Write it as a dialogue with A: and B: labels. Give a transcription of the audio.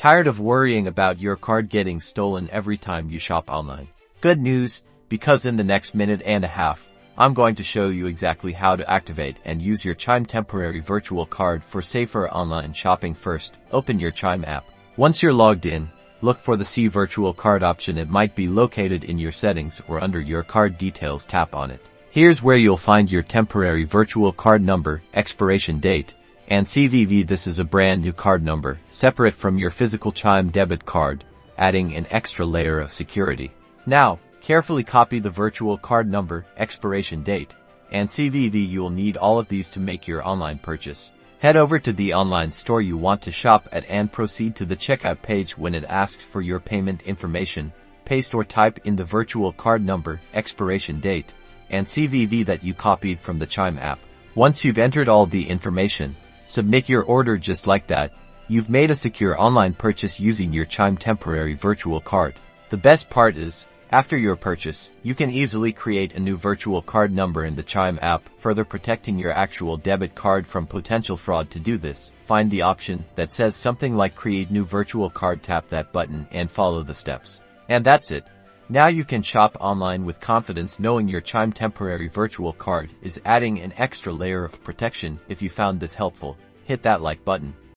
A: Tired of worrying about your card getting stolen every time you shop online? Good news, because in the next minute and a half, I'm going to show you exactly how to activate and use your Chime temporary virtual card for safer online shopping. First, open your Chime app. Once you're logged in, look for the See Virtual Card option. It might be located in your settings or under your card details. Tap on it. Here's where you'll find your temporary virtual card number, expiration date, and CVV. This is a brand new card number, separate from your physical Chime debit card, adding an extra layer of security. Now, carefully copy the virtual card number, expiration date, and CVV. You'll need all of these to make your online purchase. Head over to the online store you want to shop at and proceed to the checkout page. When it asks for your payment information, paste or type in the virtual card number, expiration date, and CVV that you copied from the Chime app. Once you've entered all the information, submit your order. Just like that, you've made a secure online purchase using your Chime temporary virtual card. The best part is, after your purchase, you can easily create a new virtual card number in the Chime app, further protecting your actual debit card from potential fraud. To do this, find the option that says something like Create New Virtual Card. Tap that button and follow the steps. And that's it. Now you can shop online with confidence, knowing your Chime temporary virtual card is adding an extra layer of protection. If you found this helpful, hit that like button.